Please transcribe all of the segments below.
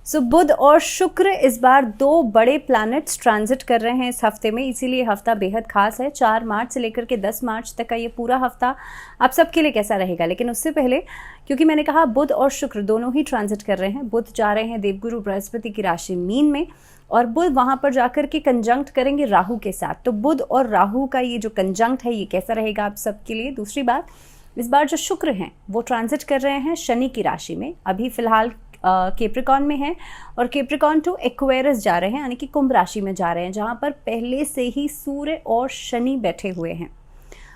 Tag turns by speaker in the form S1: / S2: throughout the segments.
S1: बुध और शुक्र इस बार दो बड़े प्लैनेट्स ट्रांजिट कर रहे हैं इस हफ्ते में, इसीलिए हफ्ता बेहद खास है। 4 मार्च से लेकर के 10 मार्च तक का ये पूरा हफ्ता आप सबके लिए कैसा रहेगा। लेकिन उससे पहले, क्योंकि मैंने कहा बुध और शुक्र दोनों ही ट्रांजिट कर रहे हैं, बुध जा रहे हैं देवगुरु बृहस्पति की राशि मीन में, और बुध वहां पर जाकर के कंजंक्ट करेंगे राहु के साथ। तो बुध और राहु का ये जो कंजंक्ट है ये कैसा रहेगा आप सबके लिए। दूसरी बात, इस बार जो शुक्र हैं वो ट्रांजिट कर रहे हैं शनि की राशि में, अभी फिलहाल कैप्रिकॉन में है, और कैप्रिकॉन टू एक्वेरियस जा रहे हैं, यानी कि कुंभ राशि में जा रहे हैं, जहां पर पहले से ही सूर्य और शनि बैठे हुए हैं।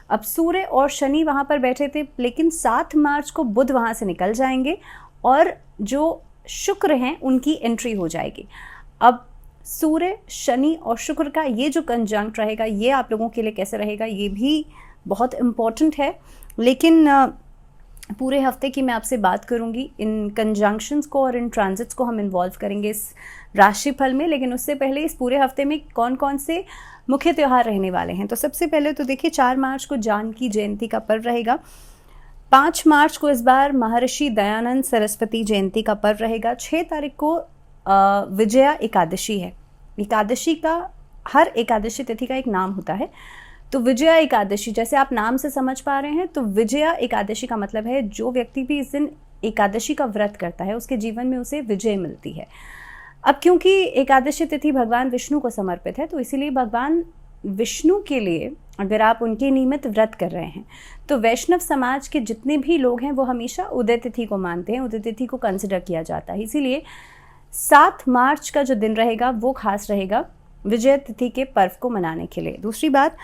S1: अब सूर्य और शनि वहां पर बैठे थे, लेकिन 7 मार्च को बुध वहां से निकल जाएंगे और जो शुक्र हैं उनकी एंट्री हो जाएगी। अब सूर्य, शनि और शुक्र का ये जो कंजंक्ट रहेगा ये आप लोगों के लिए कैसे रहेगा ये भी बहुत इम्पॉर्टेंट है। लेकिन पूरे हफ्ते की मैं आपसे बात करूंगी, इन कंजंक्शंस को और इन ट्रांजिट्स को हम इन्वॉल्व करेंगे इस राशिफल में। लेकिन उससे पहले इस पूरे हफ्ते में कौन कौन से मुख्य त्यौहार रहने वाले हैं, तो सबसे पहले तो देखिए 4 मार्च को जानकी जयंती का पर्व रहेगा। 5 मार्च को इस बार महर्षि दयानंद सरस्वती जयंती का पर्व रहेगा। 6 तारीख को विजया एकादशी है। एकादशी का, हर एकादशी तिथि का एक नाम होता है, तो विजया एकादशी, जैसे आप नाम से समझ पा रहे हैं, तो विजया एकादशी का मतलब है जो व्यक्ति भी इस दिन एकादशी का व्रत करता है उसके जीवन में उसे विजय मिलती है। अब क्योंकि एकादशी तिथि भगवान विष्णु को समर्पित है, तो इसीलिए भगवान विष्णु के लिए अगर आप उनके नियमित व्रत कर रहे हैं, तो वैष्णव समाज के जितने भी लोग हैं वो हमेशा उदय तिथि को मानते हैं, उदय तिथि को कंसिडर किया जाता है। इसीलिए 7 मार्च का जो दिन रहेगा वो खास रहेगा विजय तिथि के पर्व को मनाने के लिए। दूसरी बात,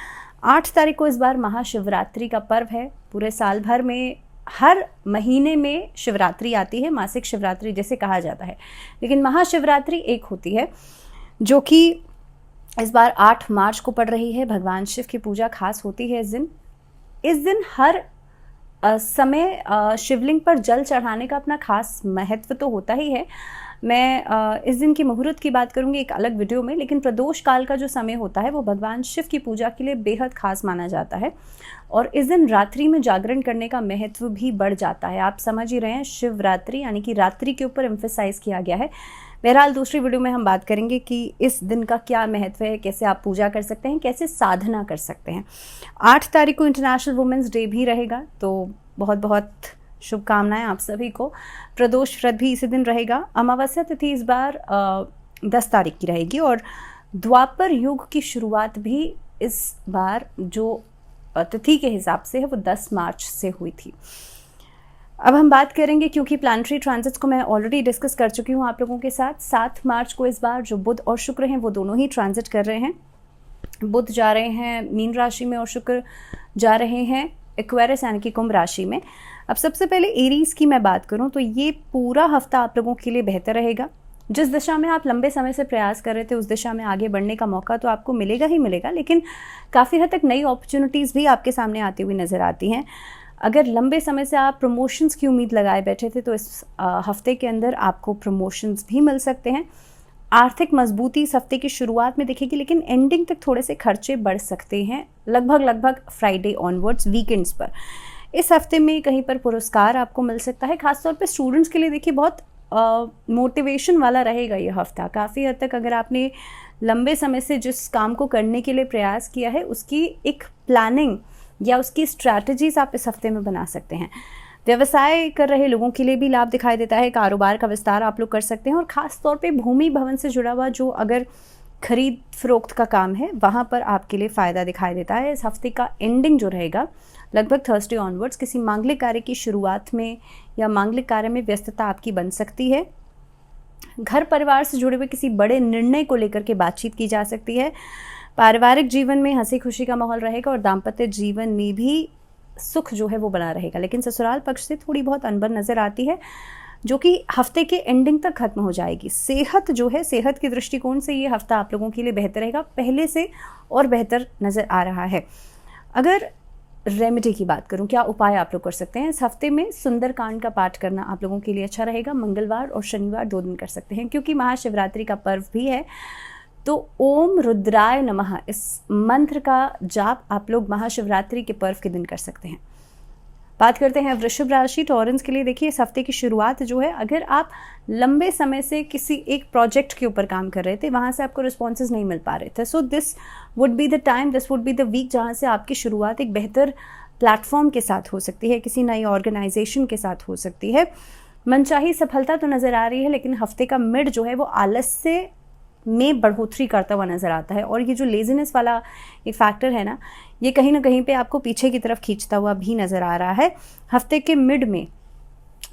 S1: 8 तारीख को इस बार महाशिवरात्रि का पर्व है। पूरे साल भर में हर महीने में शिवरात्रि आती है, मासिक शिवरात्रि जिसे कहा जाता है, लेकिन महाशिवरात्रि एक होती है जो कि इस बार 8 मार्च को पड़ रही है। भगवान शिव की पूजा खास होती है इस दिन हर समय शिवलिंग पर जल चढ़ाने का अपना खास महत्व तो होता ही है। मैं इस दिन की मुहूर्त की बात करूंगी एक अलग वीडियो में, लेकिन प्रदोष काल का जो समय होता है वो भगवान शिव की पूजा के लिए बेहद खास माना जाता है, और इस दिन रात्रि में जागरण करने का महत्व भी बढ़ जाता है। आप समझ ही रहे हैं, शिवरात्रि यानी कि रात्रि के ऊपर एम्फेसाइज किया गया है। बहरहाल दूसरी वीडियो में हम बात करेंगे कि इस दिन का क्या महत्व है, कैसे आप पूजा कर सकते हैं, कैसे साधना कर सकते हैं। 8 तारीख को इंटरनेशनल वुमेंस डे भी रहेगा, तो बहुत बहुत शुभकामनाएं आप सभी को। प्रदोष व्रत भी इसी दिन रहेगा। अमावस्या तिथि इस बार 10 तारीख की रहेगी, और द्वापर युग की शुरुआत भी इस बार जो तिथि के हिसाब से है वो 10 मार्च से हुई थी। अब हम बात करेंगे, क्योंकि प्लानिटरी ट्रांजिट्स को मैं ऑलरेडी डिस्कस कर चुकी हूँ आप लोगों के साथ। 7 मार्च को इस बार जो बुध और शुक्र हैं वो दोनों ही ट्रांजिट कर रहे हैं। बुध जा रहे हैं मीन राशि में और शुक्र जा रहे हैं एक्वेरियस यानी कि कुंभ राशि में। अब सबसे पहले एरीज की मैं बात करूं तो ये पूरा हफ्ता आप लोगों के लिए बेहतर रहेगा। जिस दिशा में आप लंबे समय से प्रयास कर रहे थे उस दिशा में आगे बढ़ने का मौका तो आपको मिलेगा ही मिलेगा, लेकिन काफ़ी हद तक नई अपॉर्चुनिटीज़ भी आपके सामने आती हुई नज़र आती हैं। अगर लंबे समय से आप प्रमोशंस की उम्मीद लगाए बैठे थे तो इस हफ्ते के अंदर आपको प्रमोशंस भी मिल सकते हैं। आर्थिक मजबूती इस हफ्ते की शुरुआत में दिखेगी, लेकिन एंडिंग तक थोड़े से खर्चे बढ़ सकते हैं, लगभग फ्राइडे ऑनवर्ड्स, वीकेंड्स पर। इस हफ्ते में कहीं पर पुरस्कार आपको मिल सकता है, खासतौर पे स्टूडेंट्स के लिए देखिए बहुत मोटिवेशन वाला रहेगा ये हफ्ता। काफ़ी हद तक अगर आपने लंबे समय से जिस काम को करने के लिए प्रयास किया है उसकी एक प्लानिंग या उसकी स्ट्रैटेजीज आप इस हफ्ते में बना सकते हैं। व्यवसाय कर रहे लोगों के लिए भी लाभ दिखाई देता है, कारोबार का विस्तार आप लोग कर सकते हैं, और ख़ास तौर पे भूमि भवन से जुड़ा हुआ जो अगर खरीद फरोख्त का काम है वहाँ पर आपके लिए फ़ायदा दिखाई देता है। इस हफ्ते का एंडिंग जो रहेगा लगभग थर्सडे ऑनवर्ड्स किसी मांगलिक कार्य की शुरुआत में या मांगलिक कार्य में व्यस्तता आपकी बन सकती है। घर परिवार से जुड़े हुए किसी बड़े निर्णय को लेकर के बातचीत की जा सकती है। पारिवारिक जीवन में हंसी खुशी का माहौल रहेगा और दाम्पत्य जीवन में भी सुख जो है वो बना रहेगा, लेकिन ससुराल पक्ष से थोड़ी बहुत अनबन नज़र आती है जो कि हफ्ते के एंडिंग तक खत्म हो जाएगी। सेहत जो है, सेहत के दृष्टिकोण से ये हफ्ता आप लोगों के लिए बेहतर रहेगा, पहले से और बेहतर नज़र आ रहा है। अगर रेमेडी की बात करूं, क्या उपाय आप लोग कर सकते हैं इस हफ्ते में, सुंदरकांड का पाठ करना आप लोगों के लिए अच्छा रहेगा। मंगलवार और शनिवार 2 दिन कर सकते हैं, क्योंकि महाशिवरात्रि का पर्व भी है, तो ओम रुद्राय नमः इस मंत्र का जाप आप लोग महाशिवरात्रि के पर्व के दिन कर सकते हैं। बात करते हैं वृषभ राशि, टॉरंस के लिए देखिए इस हफ्ते की शुरुआत जो है, अगर आप लंबे समय से किसी एक प्रोजेक्ट के ऊपर काम कर रहे थे, वहाँ से आपको रिस्पॉन्सेज नहीं मिल पा रहे थे, so this would be the time, this would be the week जहाँ से आपकी शुरुआत एक बेहतर प्लेटफॉर्म के साथ हो सकती है, किसी नई ऑर्गेनाइजेशन के साथ हो सकती है। मनचाही सफलता तो नज़र आ रही है, लेकिन हफ्ते का मिड जो है वो आलस्य में बढ़ोतरी करता हुआ नज़र आता है, और ये जो लेजीनेस वाला एक फैक्टर है ना, ये कहीं ना कहीं पे आपको पीछे की तरफ खींचता हुआ भी नज़र आ रहा है। हफ्ते के मिड में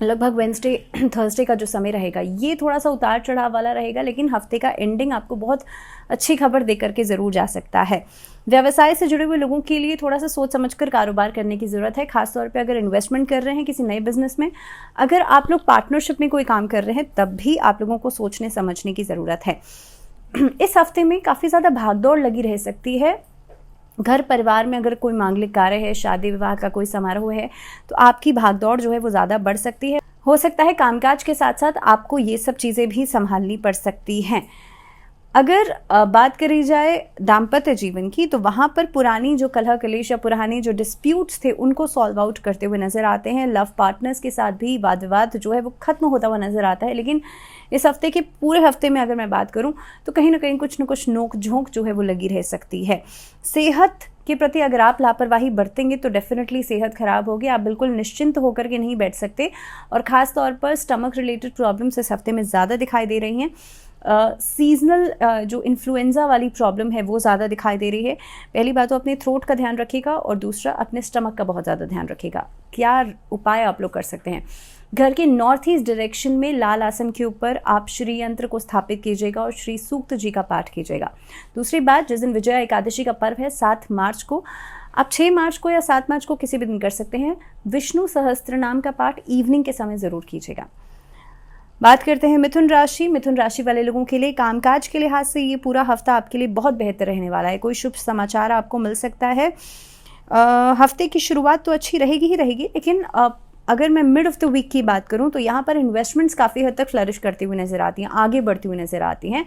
S1: लगभग वेंसडे थर्सडे का जो समय रहेगा ये थोड़ा सा उतार चढ़ाव वाला रहेगा, लेकिन हफ्ते का एंडिंग आपको बहुत अच्छी खबर दे करके ज़रूर जा सकता है। व्यवसाय से जुड़े हुए लोगों के लिए थोड़ा सा सोच समझकर कारोबार करने की ज़रूरत है, खासतौर पे अगर इन्वेस्टमेंट कर रहे हैं किसी नए बिजनेस में। अगर आप लोग पार्टनरशिप में कोई काम कर रहे हैं तब भी आप लोगों को सोचने समझने की ज़रूरत है। इस हफ्ते में काफ़ी ज़्यादा भागदौड़ लगी रह सकती है। घर परिवार में अगर कोई मांगलिक कार्य है, शादी विवाह का कोई समारोह है, तो आपकी भागदौड़ जो है वो ज़्यादा बढ़ सकती है। हो सकता है कामकाज के साथ साथ आपको ये सब चीज़ें भी संभालनी पड़ सकती हैं। अगर बात करी जाए दाम्पत्य जीवन की, तो वहाँ पर पुरानी जो कलह कलेश या पुराने जो डिस्प्यूट्स थे उनको सॉल्व आउट करते हुए नज़र आते हैं। लव पार्टनर्स के साथ भी वाद विवाद जो है वो ख़त्म होता हुआ नज़र आता है, लेकिन इस हफ्ते के पूरे हफ्ते में अगर मैं बात करूं तो कहीं ना कहीं कुछ न कुछ नोक झोंक जो है वो लगी रह सकती है। सेहत के प्रति अगर आप लापरवाही बरतेंगे तो डेफिनेटली सेहत खराब होगी, आप बिल्कुल निश्चिंत होकर के नहीं बैठ सकते, और ख़ास तौर पर स्टमक रिलेटेड प्रॉब्लम्स इस हफ्ते में ज़्यादा दिखाई दे रही हैं। सीजनल जो इन्फ्लुएंजा वाली प्रॉब्लम है वो ज़्यादा दिखाई दे रही है। पहली बात तो अपने थ्रोट का ध्यान रखिएगा, और दूसरा अपने स्टमक का बहुत ज़्यादा ध्यान रखिएगा। क्या उपाय आप लोग कर सकते हैं? घर के नॉर्थ ईस्ट डायरेक्शन में लाल आसन के ऊपर आप श्री यंत्र को स्थापित कीजिएगा और श्री सूक्त जी का पाठ कीजिएगा। दूसरी बात, जिस दिन विजया एकादशी का पर्व है 7 मार्च को, आप 6 मार्च को या 7 मार्च को किसी भी दिन कर सकते हैं, विष्णु सहस्त्र नाम का पाठ इवनिंग के समय ज़रूर कीजिएगा। बात करते हैं मिथुन राशि। मिथुन राशि वाले लोगों के लिए कामकाज के लिहाज से ये पूरा हफ्ता आपके लिए बहुत बेहतर रहने वाला है। कोई शुभ समाचार आपको मिल सकता है। हफ्ते की शुरुआत तो अच्छी रहेगी ही रहेगी, लेकिन अगर मैं मिड ऑफ द वीक की बात करूं तो यहाँ पर इन्वेस्टमेंट्स काफ़ी हद तक फ्लरिश करती हुई नज़र आती हैं, आगे बढ़ती हुई नज़र आती हैं।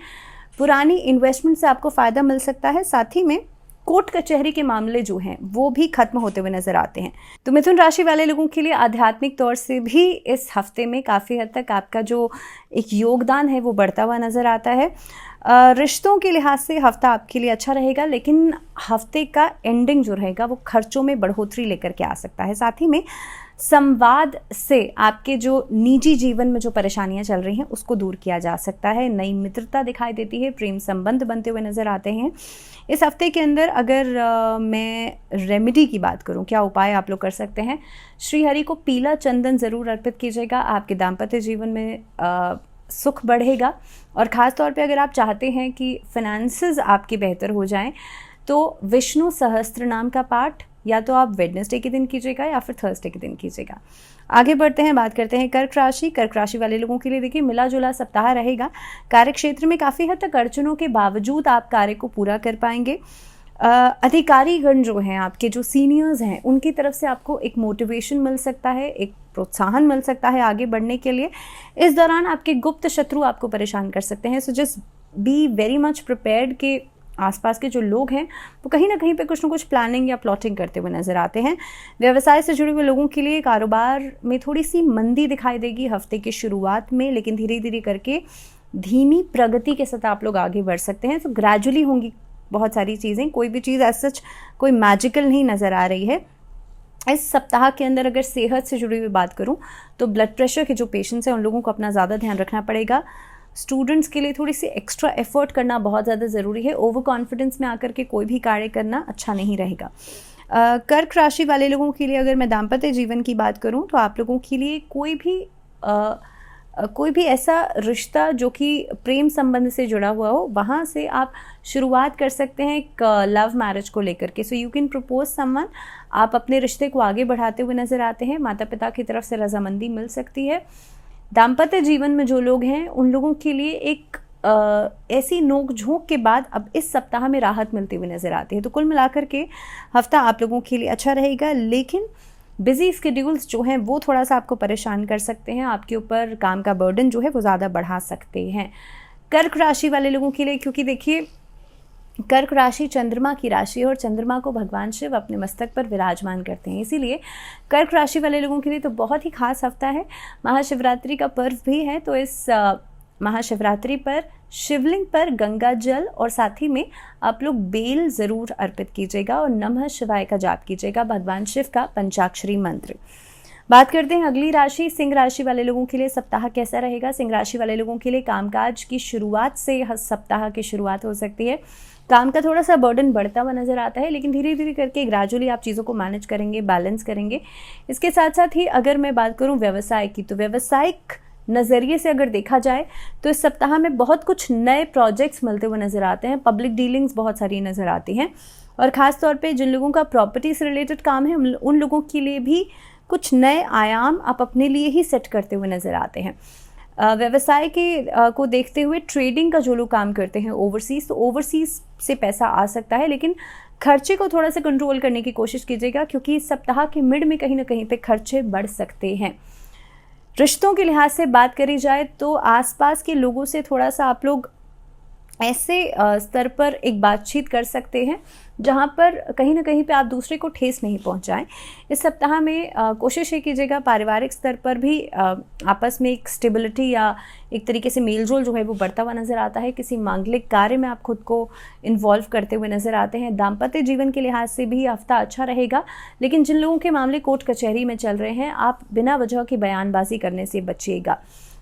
S1: पुरानी इन्वेस्टमेंट से आपको फ़ायदा मिल सकता है, साथ ही में कोर्ट कचहरी के मामले जो हैं वो भी खत्म होते हुए नजर आते हैं। तो मिथुन राशि वाले लोगों के लिए आध्यात्मिक तौर से भी इस हफ्ते में काफ़ी हद तक आपका जो एक योगदान है वो बढ़ता हुआ नजर आता है। रिश्तों के लिहाज से हफ्ता आपके लिए अच्छा रहेगा, लेकिन हफ्ते का एंडिंग जो रहेगा वो खर्चों में बढ़ोतरी लेकर के आ सकता है। साथ ही में संवाद से आपके जो निजी जीवन में जो परेशानियां चल रही हैं उसको दूर किया जा सकता है। नई मित्रता दिखाई देती है, प्रेम संबंध बनते हुए नज़र आते हैं। इस हफ्ते के अंदर अगर मैं रेमेडी की बात करूं, क्या उपाय आप लोग कर सकते हैं? श्री हरि को पीला चंदन ज़रूर अर्पित कीजिएगा, आपके दाम्पत्य जीवन में सुख बढ़ेगा। और ख़ास तौर पे अगर आप चाहते हैं कि फिनेंसेस आपके बेहतर हो जाएं तो विष्णु सहस्त्र नाम का पाठ या तो आप वेडनेसडे के दिन कीजिएगा या फिर थर्सडे के दिन कीजिएगा। आगे बढ़ते हैं, बात करते हैं कर्क राशि। कर्क राशि वाले लोगों के लिए देखिए मिला जुला सप्ताह रहेगा। कार्य क्षेत्र में काफ़ी हद तक अड़चनों के बावजूद आप कार्य को पूरा कर पाएंगे। अधिकारीगण जो हैं, आपके जो सीनियर्स हैं, उनकी तरफ से आपको एक मोटिवेशन मिल सकता है, एक प्रोत्साहन मिल सकता है आगे बढ़ने के लिए। इस दौरान आपके गुप्त शत्रु आपको परेशान कर सकते हैं, so just be very much prepared कि आसपास के जो लोग हैं वो कहीं ना कहीं पे कुछ ना कुछ प्लानिंग या प्लॉटिंग करते हुए नजर आते हैं। व्यवसाय से जुड़े हुए लोगों के लिए कारोबार में थोड़ी सी मंदी दिखाई देगी हफ्ते की शुरुआत में, लेकिन धीरे धीरे करके धीमी प्रगति के साथ आप लोग आगे बढ़ सकते हैं। तो ग्रेजुअली होंगी बहुत सारी चीज़ें, कोई भी चीज़ एज सच कोई मैजिकल नहीं नज़र आ रही है। इस सप्ताह के अंदर अगर सेहत से जुड़ी हुई बात करूं तो ब्लड प्रेशर के जो पेशेंट्स हैं उन लोगों को अपना ज़्यादा ध्यान रखना पड़ेगा। स्टूडेंट्स के लिए थोड़ी सी एक्स्ट्रा एफर्ट करना बहुत ज़्यादा ज़रूरी है। ओवर कॉन्फिडेंस में आकर के कोई भी कार्य करना अच्छा नहीं रहेगा। कर्क राशि वाले लोगों के लिए अगर मैं दाम्पत्य जीवन की बात करूं तो आप लोगों के लिए कोई भी ऐसा रिश्ता जो कि प्रेम संबंध से जुड़ा हुआ हो, वहाँ से आप शुरुआत कर सकते हैं एक लव मैरिज को लेकर के। So you can propose someone, आप अपने रिश्ते को आगे बढ़ाते हुए नज़र आते हैं। माता पिता की तरफ से रजामंदी मिल सकती है। दाम्पत्य जीवन में जो लोग हैं उन लोगों के लिए एक ऐसी नोक झोंक के बाद अब इस सप्ताह में राहत मिलती हुई नज़र आती है। तो कुल मिलाकर के हफ्ता आप लोगों के लिए अच्छा रहेगा, लेकिन बिजी स्केड्यूल्स जो हैं वो थोड़ा सा आपको परेशान कर सकते हैं, आपके ऊपर काम का बर्डन जो है वो ज़्यादा बढ़ा सकते हैं। कर्क राशि वाले लोगों के लिए, क्योंकि देखिए कर्क राशि चंद्रमा की राशि है और चंद्रमा को भगवान शिव अपने मस्तक पर विराजमान करते हैं, इसीलिए कर्क राशि वाले लोगों के लिए तो बहुत ही खास हफ्ता है। महाशिवरात्रि का पर्व भी है, तो इस महाशिवरात्रि पर शिवलिंग पर गंगा जल और साथ ही में आप लोग बेल ज़रूर अर्पित कीजिएगा और नमः शिवाय का जाप कीजिएगा, भगवान शिव का पंचाक्षरी मंत्र। बात करते हैं अगली राशि सिंह राशि वाले लोगों के लिए सप्ताह कैसा रहेगा। सिंह राशि वाले लोगों के लिए कामकाज की शुरुआत से सप्ताह की शुरुआत हो सकती है। काम का थोड़ा सा बर्डन बढ़ता हुआ नजर आता है, लेकिन धीरे धीरे करके ग्रेजुअली आप चीज़ों को मैनेज करेंगे, बैलेंस करेंगे। इसके साथ साथ ही अगर मैं बात करूं व्यवसाय की, तो व्यवसायिक नज़रिए से अगर देखा जाए तो इस सप्ताह में बहुत कुछ नए प्रोजेक्ट्स मिलते हुए नज़र आते हैं। पब्लिक डीलिंग्स बहुत सारी नज़र आती हैं और ख़ास तौर पे जिन लोगों का प्रॉपर्टी से रिलेटेड काम है उन लोगों के लिए भी कुछ नए आयाम आप अपने लिए ही सेट करते हुए नज़र आते हैं। व्यवसाय के को देखते हुए ट्रेडिंग का जो लोग काम करते हैं ओवरसीज़, तो ओवरसीज़ से पैसा आ सकता है, लेकिन खर्चे को थोड़ा सा कंट्रोल करने की कोशिश कीजिएगा, क्योंकि इस सप्ताह के मिड में कहीं ना कहीं पे खर्चे बढ़ सकते हैं। रिश्तों के लिहाज से बात करी जाए तो आसपास के लोगों से थोड़ा सा आप लोग ऐसे स्तर पर एक बातचीत कर सकते हैं जहां पर कहीं ना कहीं पे आप दूसरे को ठेस नहीं पहुंचाएं। इस सप्ताह में कोशिश ये कीजिएगा पारिवारिक स्तर पर भी आपस में एक स्टेबिलिटी या एक तरीके से मेलजोल जो है वो बढ़ता हुआ नज़र आता है। किसी मांगलिक कार्य में आप खुद को इन्वॉल्व करते हुए नज़र आते हैं। दाम्पत्य जीवन के लिहाज से भी हफ्ता अच्छा रहेगा, लेकिन जिन लोगों के मामले कोर्ट कचहरी में चल रहे हैं, आप बिना वजह की बयानबाजी करने से बचिएगा।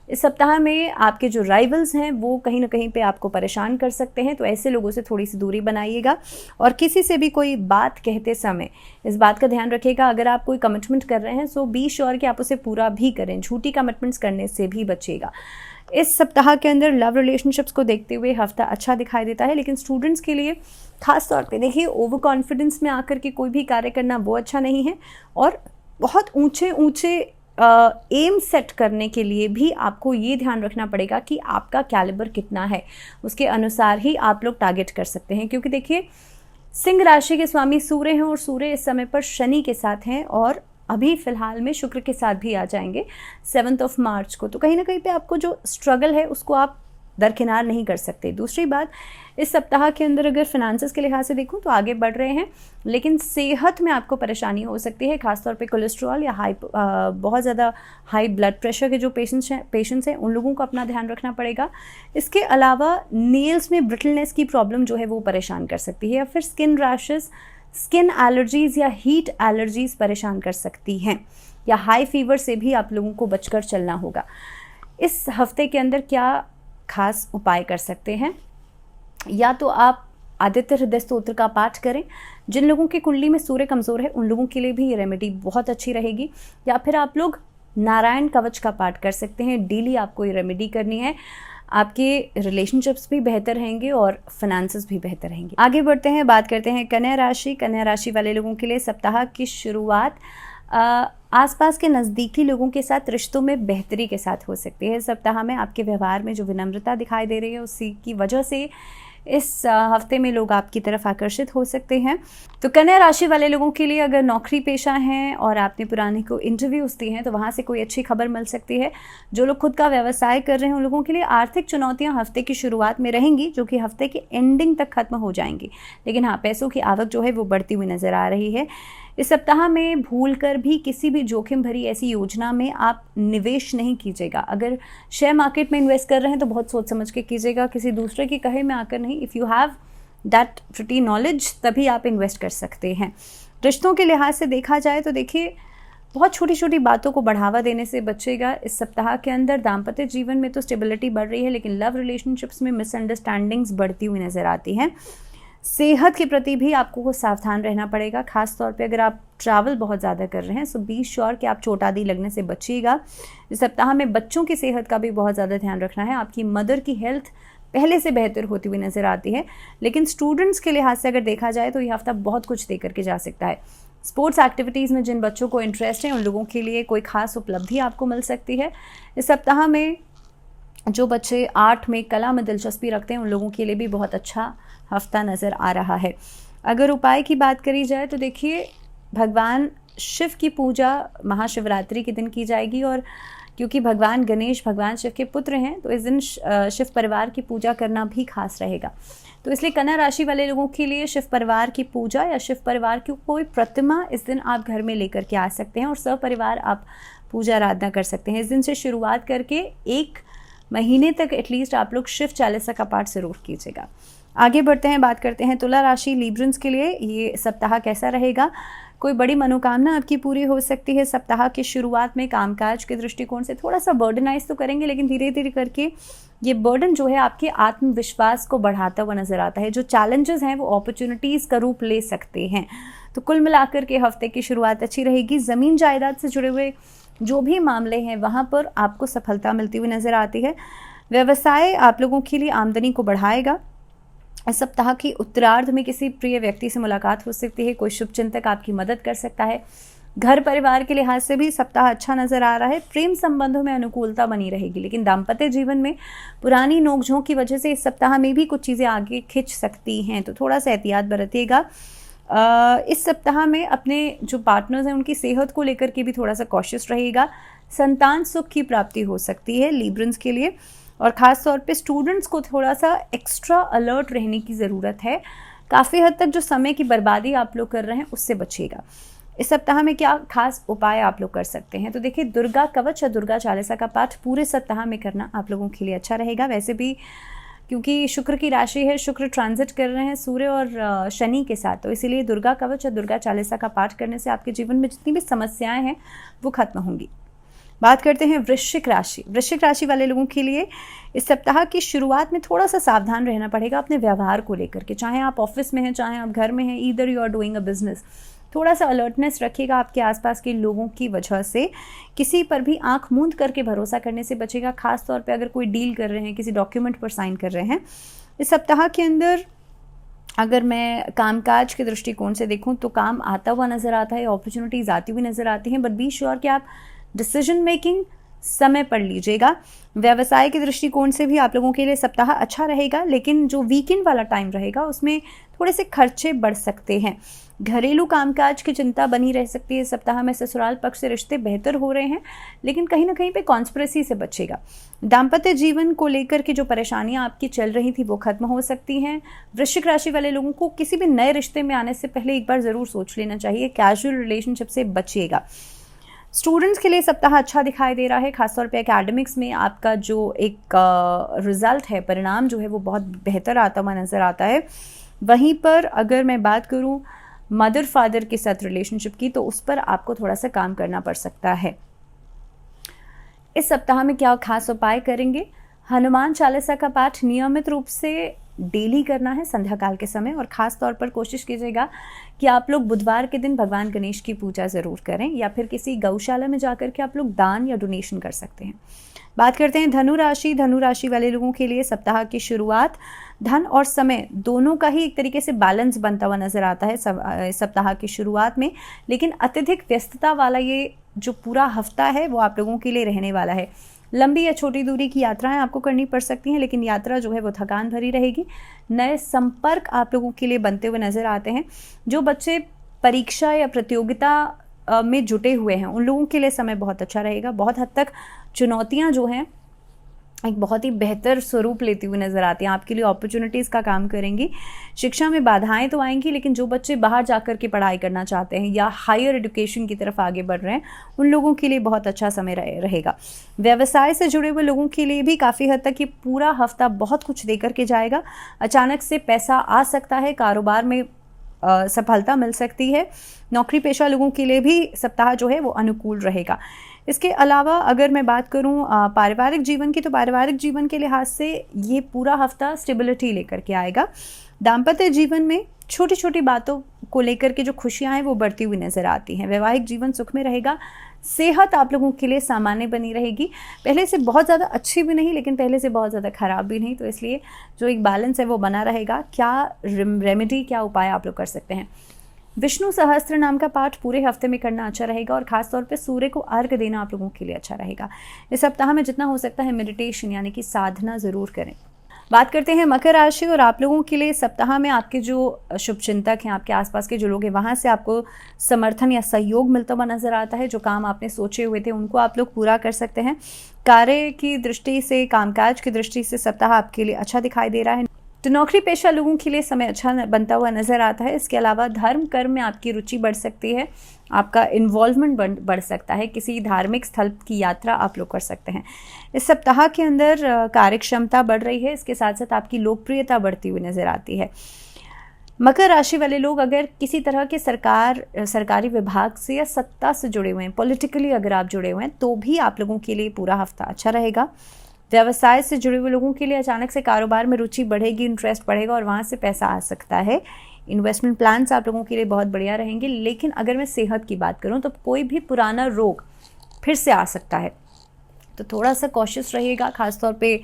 S1: इस सप्ताह में आपके जो राइवल्स हैं वो कहीं ना कहीं पे आपको परेशान कर सकते हैं, तो ऐसे लोगों से थोड़ी सी दूरी बनाइएगा। और किसी से भी कोई बात कहते समय इस बात का ध्यान रखिएगा, अगर आप कोई कमिटमेंट कर रहे हैं सो बी श्योर कि आप उसे पूरा भी करें, झूठी कमिटमेंट्स करने से भी बचिएगा। इस सप्ताह के अंदर लव रिलेशनशिप्स को देखते हुए हफ्ता अच्छा दिखाई देता है, लेकिन स्टूडेंट्स के लिए खास तौर पे देखिए ओवर कॉन्फिडेंस में आकर के कोई भी कार्य करना वो अच्छा नहीं है, और बहुत ऊंचे ऊंचे एम सेट करने के लिए भी आपको ये ध्यान रखना पड़ेगा कि आपका कैलिबर कितना है, उसके अनुसार ही आप लोग टारगेट कर सकते हैं। क्योंकि देखिए सिंह राशि के स्वामी सूर्य हैं और सूर्य इस समय पर शनि के साथ हैं और अभी फिलहाल में शुक्र के साथ भी आ जाएंगे 7 मार्च को, तो कहीं ना कहीं पे आपको जो स्ट्रगल है उसको आप दरकिनार नहीं कर सकते। दूसरी बात, इस सप्ताह के अंदर अगर फिनेंसेस के लिहाज से देखूं तो आगे बढ़ रहे हैं, लेकिन सेहत में आपको परेशानी हो सकती है, खासतौर पे कोलेस्ट्रॉल या बहुत ज़्यादा हाई ब्लड प्रेशर के जो पेशेंट्स हैं उन लोगों को अपना ध्यान रखना पड़ेगा। इसके अलावा नेल्स में ब्रिटलनेस की प्रॉब्लम जो है वो परेशान कर सकती है, या फिर स्किन रैशेस, स्किन एलर्जीज़ या हीट एलर्जीज़ परेशान कर सकती हैं, या हाई फीवर से भी आप लोगों को बचकर चलना होगा। इस हफ्ते के अंदर क्या खास उपाय कर सकते हैं, या तो आप आदित्य हृदय स्तोत्र का पाठ करें। जिन लोगों की कुंडली में सूर्य कमज़ोर है उन लोगों के लिए भी ये रेमेडी बहुत अच्छी रहेगी, या फिर आप लोग नारायण कवच का पाठ कर सकते हैं। डेली आपको ये रेमेडी करनी है, आपके रिलेशनशिप्स भी बेहतर रहेंगे और फाइनेंसेस भी बेहतर रहेंगे। आगे बढ़ते हैं, बात करते हैं कन्या राशि। कन्या राशि वाले लोगों के लिए सप्ताह की शुरुआत आसपास के नज़दीकी लोगों के साथ रिश्तों में बेहतरी के साथ हो सकती है। इस सप्ताह में आपके व्यवहार में जो विनम्रता दिखाई दे रही है उसी की वजह से इस हफ्ते में लोग आपकी तरफ आकर्षित हो सकते हैं। तो कन्या राशि वाले लोगों के लिए अगर नौकरी पेशा हैं और आपने पुराने को इंटरव्यूज़ दिए हैं तो वहाँ से कोई अच्छी खबर मिल सकती है। जो लोग खुद का व्यवसाय कर रहे हैं उन लोगों के लिए आर्थिक चुनौतियाँ हफ्ते की शुरुआत में रहेंगी, जो कि हफ्ते के एंडिंग तक खत्म हो जाएंगी, लेकिन हाँ पैसों की आवक जो है वो बढ़ती हुई नज़र आ रही है। इस सप्ताह में भूलकर भी किसी भी जोखिम भरी ऐसी योजना में आप निवेश नहीं कीजिएगा। अगर शेयर मार्केट में इन्वेस्ट कर रहे हैं तो बहुत सोच समझ के कीजिएगा, किसी दूसरे की कहे में आकर नहीं। If you have that pretty knowledge तभी आप इन्वेस्ट कर सकते हैं। रिश्तों के लिहाज से देखा जाए तो देखिए बहुत छोटी छोटी बातों को बढ़ावा देने से बचेगा। इस सप्ताह के अंदर दाम्पत्य जीवन में तो स्टेबिलिटी बढ़ रही है, लेकिन लव रिलेशनशिप्स में मिसअंडरस्टैंडिंग्स बढ़ती हुई नज़र आती हैं। सेहत के प्रति भी आपको सावधान रहना पड़ेगा, खास तौर पे अगर आप ट्रैवल बहुत ज़्यादा कर रहे हैं सो बी श्योर कि आप चोट आदि लगने से बचिएगा। इस सप्ताह में बच्चों की सेहत का भी बहुत ज़्यादा ध्यान रखना है। आपकी मदर की हेल्थ पहले से बेहतर होती हुई नज़र आती है, लेकिन स्टूडेंट्स के लिहाज से अगर देखा जाए तो ये हफ्ता बहुत कुछ दे करके जा सकता है। स्पोर्ट्स एक्टिविटीज़ में जिन बच्चों को इंटरेस्ट है उन लोगों के लिए कोई खास उपलब्धि आपको मिल सकती है। इस सप्ताह में जो बच्चे आर्ट में, कला में दिलचस्पी रखते हैं उन लोगों के लिए भी बहुत अच्छा हफ्ता नज़र आ रहा है। अगर उपाय की बात करी जाए तो देखिए भगवान शिव की पूजा महाशिवरात्रि के दिन की जाएगी, और क्योंकि भगवान गणेश भगवान शिव के पुत्र हैं, तो इस दिन शिव परिवार की पूजा करना भी खास रहेगा। तो इसलिए कन्या राशि वाले लोगों के लिए शिव परिवार की पूजा या शिव परिवार की कोई प्रतिमा इस दिन आप घर में लेकर के आ सकते हैं और सपरिवार आप पूजा आराधना कर सकते हैं। इस दिन से शुरुआत करके 1 महीने तक एटलीस्ट आप लोग शिव चालीसा का पाठ जरूर कीजिएगा। आगे बढ़ते हैं, बात करते हैं तुला राशि लिब्रन्स के लिए ये सप्ताह कैसा रहेगा। कोई बड़ी मनोकामना आपकी पूरी हो सकती है। सप्ताह की शुरुआत में कामकाज के दृष्टिकोण से थोड़ा सा बर्डनाइज तो करेंगे, लेकिन धीरे धीरे करके ये बर्डन जो है आपके आत्मविश्वास को बढ़ाता हुआ नजर आता है। जो चैलेंजेस हैं वो अपॉर्चुनिटीज़ का रूप ले सकते हैं। तो कुल मिलाकर के हफ्ते की शुरुआत अच्छी रहेगी। ज़मीन जायदाद से जुड़े हुए जो भी मामले हैं वहाँ पर आपको सफलता मिलती हुई नज़र आती है। व्यवसाय आप लोगों के लिए आमदनी को बढ़ाएगा। इस सप्ताह की उत्तरार्ध में किसी प्रिय व्यक्ति से मुलाकात हो सकती है। कोई शुभचिंतक आपकी मदद कर सकता है। घर परिवार के लिहाज से भी सप्ताह अच्छा नजर आ रहा है। प्रेम संबंधों में अनुकूलता बनी रहेगी, लेकिन दाम्पत्य जीवन में पुरानी नोकझोंक की वजह से इस सप्ताह में भी कुछ चीज़ें आगे खिंच सकती हैं, तो थोड़ा सा एहतियात बरतिएगा। इस सप्ताह में अपने जो पार्टनर्स हैं उनकी सेहत को लेकर के भी थोड़ा सा कॉशियस रहिएगा। संतान सुख की प्राप्ति हो सकती है लिब्रन्स के लिए, और ख़ास तौर पे स्टूडेंट्स को थोड़ा सा एक्स्ट्रा अलर्ट रहने की ज़रूरत है। काफ़ी हद तक जो समय की बर्बादी आप लोग कर रहे हैं उससे बचिएगा। इस सप्ताह में क्या खास उपाय आप लोग कर सकते हैं, तो देखिए दुर्गा कवच या दुर्गा चालीसा का पाठ पूरे सप्ताह में करना आप लोगों के लिए अच्छा रहेगा। वैसे भी क्योंकि शुक्र की राशि है, शुक्र ट्रांजिट कर रहे हैं सूर्य और शनि के साथ, तो इसीलिए दुर्गा कवच या दुर्गा चालीसा का पाठ करने से आपके जीवन में जितनी भी समस्याएं हैं वो खत्म होंगी। बात करते हैं वृश्चिक राशि। वृश्चिक राशि वाले लोगों के लिए इस सप्ताह की शुरुआत में थोड़ा सा सावधान रहना पड़ेगा अपने व्यवहार को लेकर के। चाहे आप ऑफिस में हैं, चाहे आप घर में हैं, either you are doing a business, थोड़ा सा अलर्टनेस रखिएगा। आपके आसपास के लोगों की वजह से किसी पर भी आंख मूंद करके भरोसा करने से बचेगा। खास तौर पे अगर कोई डील कर रहे हैं, किसी डॉक्यूमेंट पर साइन कर रहे हैं। इस सप्ताह के अंदर अगर मैं कामकाज के दृष्टिकोण से देखूं तो काम आता हुआ नज़र आता है, अपॉर्चुनिटीज़ आती हुई नज़र आती हैं, बट बी श्योर कि आप डिसीजन मेकिंग समय पर लीजिएगा। व्यवसाय के दृष्टिकोण से भी आप लोगों के लिए सप्ताह अच्छा रहेगा, लेकिन जो वीकेंड वाला टाइम रहेगा उसमें थोड़े से खर्चे बढ़ सकते हैं। घरेलू कामकाज की चिंता बनी रह सकती है। सप्ताह में ससुराल पक्ष से रिश्ते बेहतर हो रहे हैं, लेकिन कहीं ना कहीं पे कॉन्स्पिरेसी से बचेगा। दाम्पत्य जीवन को लेकर के जो परेशानियां आपकी चल रही थी वो खत्म हो सकती हैं। वृश्चिक राशि वाले लोगों को किसी भी नए रिश्ते में आने से पहले एक बार ज़रूर सोच लेना चाहिए। कैजुअल रिलेशनशिप से बचिएगा। स्टूडेंट्स के लिए सप्ताह अच्छा दिखाई दे रहा है। खासतौर पे एकेडमिक्स में आपका जो एक रिज़ल्ट है, परिणाम जो है वो बहुत बेहतर आता हुआ नज़र आता है। वहीं पर अगर मैं बात करूं मदर फादर के साथ रिलेशनशिप की, तो उस पर आपको थोड़ा सा काम करना पड़ सकता है। इस सप्ताह में क्या खास उपाय करेंगे? हनुमान चालीसा का पाठ नियमित रूप से डेली करना है संध्या काल के समय, और ख़ास तौर पर कोशिश कीजिएगा कि आप लोग बुधवार के दिन भगवान गणेश की पूजा ज़रूर करें, या फिर किसी गौशाला में जाकर के आप लोग दान या डोनेशन कर सकते हैं। बात करते हैं धनु राशि। धनु राशि वाले लोगों के लिए सप्ताह की शुरुआत धन और समय दोनों का ही एक तरीके से बैलेंस बनता हुआ नजर आता है सप्ताह की शुरुआत में, लेकिन अत्यधिक व्यस्तता वाला ये जो पूरा हफ्ता है वो आप लोगों के लिए रहने वाला है। लंबी या छोटी दूरी की यात्राएं आपको करनी पड़ सकती हैं, लेकिन यात्रा जो है वो थकान भरी रहेगी। नए संपर्क आप लोगों के लिए बनते हुए नजर आते हैं। जो बच्चे परीक्षा या प्रतियोगिता में जुटे हुए हैं उन लोगों के लिए समय बहुत अच्छा रहेगा। बहुत हद तक चुनौतियां जो हैं एक बहुत ही बेहतर स्वरूप लेती हुई नज़र आती हैं, आपके लिए अपॉर्चुनिटीज़ का काम करेंगी। शिक्षा में बाधाएं तो आएंगी, लेकिन जो बच्चे बाहर जाकर के पढ़ाई करना चाहते हैं या हायर एजुकेशन की तरफ आगे बढ़ रहे हैं उन लोगों के लिए बहुत अच्छा समय रहेगा। व्यवसाय से जुड़े हुए लोगों के लिए भी काफ़ी हद तक ये पूरा हफ्ता बहुत कुछ दे करके जाएगा। अचानक से पैसा आ सकता है, कारोबार में सफलता मिल सकती है। नौकरी पेशा लोगों के लिए भी सप्ताह जो है वो अनुकूल रहेगा। इसके अलावा अगर मैं बात करूं पारिवारिक जीवन की, तो पारिवारिक जीवन के लिहाज से ये पूरा हफ्ता स्टेबिलिटी लेकर के आएगा। दाम्पत्य जीवन में छोटी छोटी बातों को लेकर के जो खुशियां हैं वो बढ़ती हुई नज़र आती हैं। वैवाहिक जीवन सुख में रहेगा। सेहत आप लोगों के लिए सामान्य बनी रहेगी, पहले से बहुत ज़्यादा अच्छी भी नहीं, लेकिन पहले से बहुत ज़्यादा ख़राब भी नहीं, तो इसलिए जो एक बैलेंस है वो बना रहेगा। क्या रेमेडी, क्या उपाय आप लोग कर सकते हैं? विष्णु सहस्त्र नाम का पाठ पूरे हफ्ते में करना अच्छा रहेगा, और ख़ास तौर पे सूर्य को अर्घ देना आप लोगों के लिए अच्छा रहेगा। इस सप्ताह में जितना हो सकता है मेडिटेशन यानी कि साधना ज़रूर करें। बात करते हैं मकर राशि और आप लोगों के लिए सप्ताह में आपके जो शुभचिंतक हैं, आपके आसपास के जो लोग हैं, वहाँ से आपको समर्थन या सहयोग मिलता हुआ नजर आता है। जो काम आपने सोचे हुए थे उनको आप लोग पूरा कर सकते हैं। कार्य की दृष्टि से, कामकाज की दृष्टि से सप्ताह आपके लिए अच्छा दिखाई दे रहा है। तो नौकरी पेशा लोगों के लिए समय अच्छा बनता हुआ नजर आता है। इसके अलावा धर्म कर्म में आपकी रुचि बढ़ सकती है, आपका इन्वॉल्वमेंट बढ़ सकता है। किसी धार्मिक स्थल की यात्रा आप लोग कर सकते हैं। इस सप्ताह के अंदर कार्यक्षमता बढ़ रही है, इसके साथ साथ आपकी लोकप्रियता बढ़ती हुई नजर आती है। मकर राशि वाले लोग अगर किसी तरह के सरकारी विभाग से या सत्ता से जुड़े हुए हैं, पॉलिटिकली अगर आप जुड़े हुए हैं, तो भी आप लोगों के लिए पूरा हफ्ता अच्छा रहेगा। व्यवसाय से जुड़े हुए लोगों के लिए अचानक से कारोबार में रुचि बढ़ेगी, इंटरेस्ट बढ़ेगा और वहाँ से पैसा आ सकता है। इन्वेस्टमेंट प्लान्स आप लोगों के लिए बहुत बढ़िया रहेंगे। लेकिन अगर मैं सेहत की बात करूँ तो कोई भी पुराना रोग फिर से आ सकता है, तो थोड़ा सा कॉशियस रहिएगा। खासतौर पे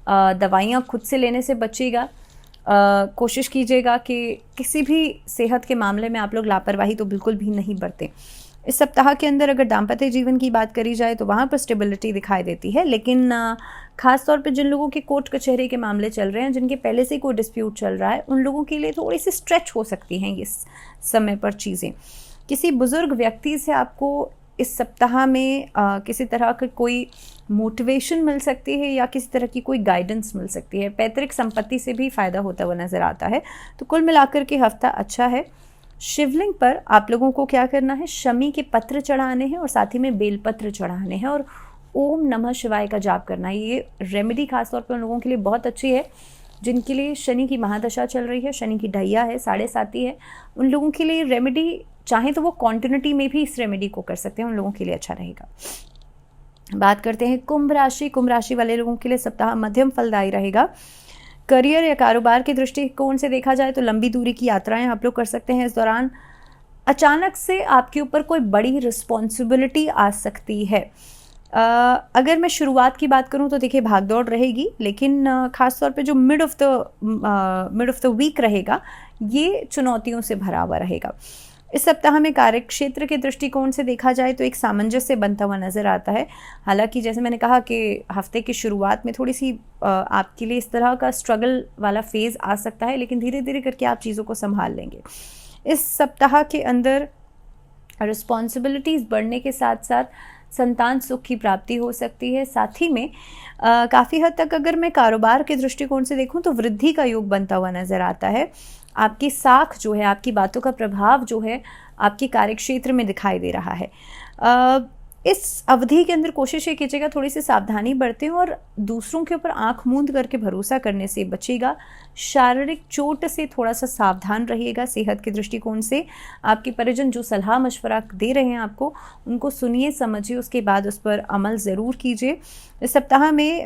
S1: दवाइयाँ खुद से लेने से बचिएगा। कोशिश कीजिएगा कि किसी भी सेहत के मामले में आप लोग लापरवाही तो बिल्कुल भी नहीं बरतें। इस सप्ताह के अंदर अगर दाम्पत्य जीवन की बात करी जाए तो वहाँ पर स्टेबिलिटी दिखाई देती है। लेकिन ख़ास तौर पे जिन लोगों के कोर्ट कचहरी के मामले चल रहे हैं, जिनके पहले से कोई डिस्प्यूट चल रहा है, उन लोगों के लिए थोड़ी सी स्ट्रेच हो सकती हैं इस समय पर चीज़ें। किसी बुज़ुर्ग व्यक्ति से आपको इस सप्ताह में किसी तरह की कोई मोटिवेशन मिल सकती है या किसी तरह की कोई गाइडेंस मिल सकती है। पैतृक संपत्ति से भी फ़ायदा होता हुआ नज़र आता है। तो कुल मिलाकर के हफ्ता अच्छा है। शिवलिंग पर आप लोगों को क्या करना है, शमी के पत्र चढ़ाने हैं और साथ ही में बेलपत्र चढ़ाने हैं और ओम नमः शिवाय का जाप करना है। ये रेमेडी खासतौर पर उन लोगों के लिए बहुत अच्छी है जिनके लिए शनि की महादशा चल रही है, शनि की ढैया है, 7.5 है। उन लोगों के लिए रेमेडी चाहे तो वो कॉन्टिन्यूटी में भी इस रेमेडी को कर सकते हैं, उन लोगों के लिए अच्छा रहेगा। बात करते हैं कुंभ राशि। कुंभ राशि वाले लोगों के लिए सप्ताह मध्यम फलदायी रहेगा। करियर या कारोबार के दृष्टिकोण से देखा जाए तो लंबी दूरी की यात्राएं आप लोग कर सकते हैं। इस दौरान अचानक से आपके ऊपर कोई बड़ी रिस्पॉन्सिबिलिटी आ सकती है। अगर मैं शुरुआत की बात करूं तो देखिए भागदौड़ रहेगी, लेकिन ख़ास तौर पे जो मिड ऑफ द वीक रहेगा ये चुनौतियों से भरा हुआ रहेगा। इस सप्ताह में कार्यक्षेत्र के दृष्टिकोण से देखा जाए तो एक सामंजस्य बनता हुआ नज़र आता है। हालांकि जैसे मैंने कहा कि हफ्ते की शुरुआत में थोड़ी सी आपके लिए इस तरह का स्ट्रगल वाला फेज़ आ सकता है, लेकिन धीरे धीरे करके आप चीज़ों को संभाल लेंगे। इस सप्ताह के अंदर रिस्पॉन्सिबिलिटीज़ बढ़ने के साथ साथ संतान सुख की प्राप्ति हो सकती है। साथ ही में काफ़ी हद तक अगर मैं कारोबार के दृष्टिकोण से देखूं तो वृद्धि का योग बनता हुआ नज़र आता है। आपकी साख जो है, आपकी बातों का प्रभाव जो है आपके कार्यक्षेत्र में दिखाई दे रहा है। इस अवधि के अंदर कोशिश ये कीजिएगा थोड़ी सी सावधानी बरतें और दूसरों के ऊपर आंख मूंद करके भरोसा करने से बचिएगा। शारीरिक चोट से थोड़ा सा सावधान रहिएगा। सेहत के दृष्टिकोण से आपके परिजन जो सलाह मशवरा दे रहे हैं आपको, उनको सुनिए, समझिए, उसके बाद उस पर अमल ज़रूर कीजिए। इस सप्ताह में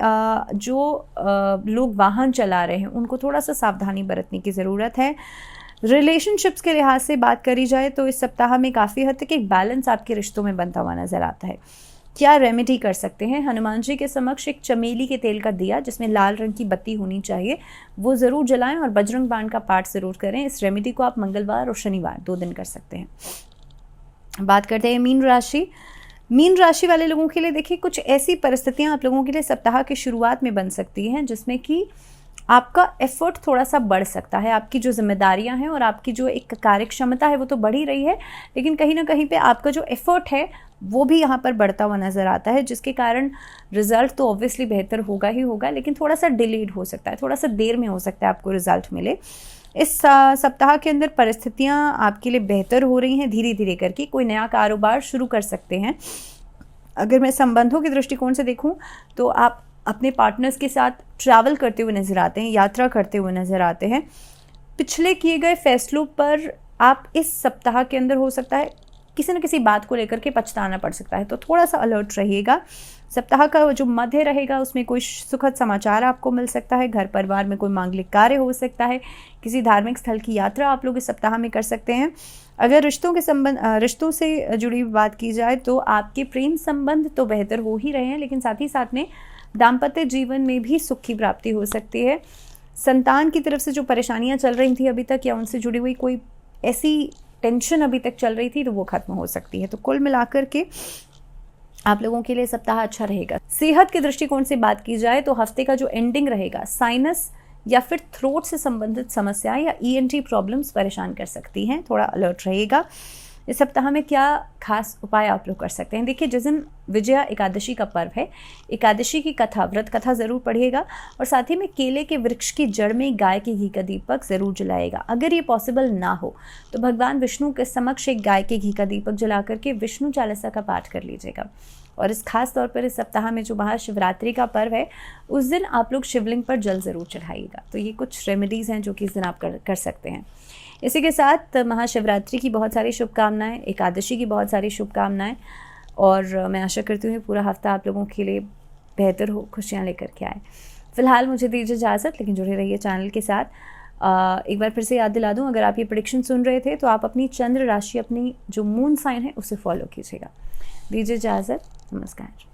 S1: जो लोग वाहन चला रहे हैं उनको थोड़ा सा सावधानी बरतने की ज़रूरत है। रिलेशनशिप्स के लिहाज से बात करी जाए तो इस सप्ताह में काफ़ी हद तक एक बैलेंस आपके रिश्तों में बनता हुआ नज़र आता है। क्या रेमेडी कर सकते हैं? हनुमान जी के समक्ष एक चमेली के तेल का दिया जिसमें लाल रंग की बत्ती होनी चाहिए, वो ज़रूर जलाएं और बजरंग बाण का पाठ ज़रूर करें। इस रेमेडी को आप मंगलवार और शनिवार 2 दिन कर सकते हैं। बात करते हैं मीन राशि। मीन राशि वाले लोगों के लिए देखिए कुछ ऐसी परिस्थितियाँ आप लोगों के लिए सप्ताह की शुरुआत में बन सकती हैं जिसमें कि आपका एफर्ट थोड़ा सा बढ़ सकता है। आपकी जो जिम्मेदारियां हैं और आपकी जो एक कार्यक्षमता है वो तो बढ़ ही रही है, लेकिन कहीं ना कहीं पे आपका जो एफर्ट है वो भी यहाँ पर बढ़ता हुआ नज़र आता है, जिसके कारण रिज़ल्ट तो ऑब्वियसली बेहतर होगा ही होगा, लेकिन थोड़ा सा डिलेड हो सकता है, थोड़ा सा देर में हो सकता है आपको रिज़ल्ट मिले। इस सप्ताह के अंदर परिस्थितियाँ आपके लिए बेहतर हो रही हैं धीरे धीरे करके। कोई नया कारोबार शुरू कर सकते हैं। अगर मैं संबंधों के दृष्टिकोण से देखूँ तो आप अपने पार्टनर्स के साथ ट्रैवल करते हुए नज़र आते हैं, यात्रा करते हुए नज़र आते हैं। पिछले किए गए फैसलों पर आप इस सप्ताह के अंदर हो सकता है किसी न किसी बात को लेकर के पछताना पड़ सकता है, तो थोड़ा सा अलर्ट रहिएगा। सप्ताह का जो मध्य रहेगा उसमें कोई सुखद समाचार आपको मिल सकता है। घर परिवार में कोई मांगलिक कार्य हो सकता है। किसी धार्मिक स्थल की यात्रा आप लोग इस सप्ताह में कर सकते हैं। अगर रिश्तों से जुड़ी बात की जाए तो आपके प्रेम संबंध तो बेहतर हो ही रहे हैं, लेकिन साथ ही साथ में दाम्पत्य जीवन में भी सुख की प्राप्ति हो सकती है। संतान की तरफ से जो परेशानियां चल रही थी अभी तक या उनसे जुड़ी हुई कोई ऐसी टेंशन अभी तक चल रही थी तो वो खत्म हो सकती है। तो कुल मिलाकर के आप लोगों के लिए सप्ताह अच्छा रहेगा। सेहत के दृष्टिकोण से बात की जाए तो हफ्ते का जो एंडिंग रहेगा, साइनस या फिर थ्रोट से संबंधित समस्याएं या ENT प्रॉब्लम्स परेशान कर सकती हैं, थोड़ा अलर्ट रहिएगा। इस सप्ताह में क्या खास उपाय आप लोग कर सकते हैं? देखिए, जिस दिन विजया एकादशी का पर्व है, एकादशी की कथा, व्रत कथा ज़रूर पढ़िएगा और साथ ही में केले के वृक्ष की जड़ में गाय के घी का दीपक ज़रूर जलाएगा। अगर ये पॉसिबल ना हो तो भगवान विष्णु के समक्ष एक गाय के घी का दीपक जला करके विष्णु चालीसा का पाठ कर लीजिएगा। और इस खास तौर पर इस सप्ताह में जो महाशिवरात्रि का पर्व है, उस दिन आप लोग शिवलिंग पर जल ज़रूर चढ़ाइएगा। तो ये कुछ रेमेडीज़ हैं जो कि इस दिन आप कर सकते हैं। इसी के साथ महाशिवरात्रि की बहुत सारी शुभकामनाएं, एकादशी की बहुत सारी शुभकामनाएं, और मैं आशा करती हूँ पूरा हफ्ता आप लोगों के लिए बेहतर हो, खुशियाँ लेकर के आए। फिलहाल मुझे दीजिए इजाज़त, लेकिन जुड़े रहिए चैनल के साथ। एक बार फिर से याद दिला दूं, अगर आप ये प्रेडिक्शन सुन रहे थे तो आप अपनी चंद्र राशि, अपनी जो मून साइन है, उसे फॉलो कीजिएगा। दीजिए इजाज़त, नमस्कार।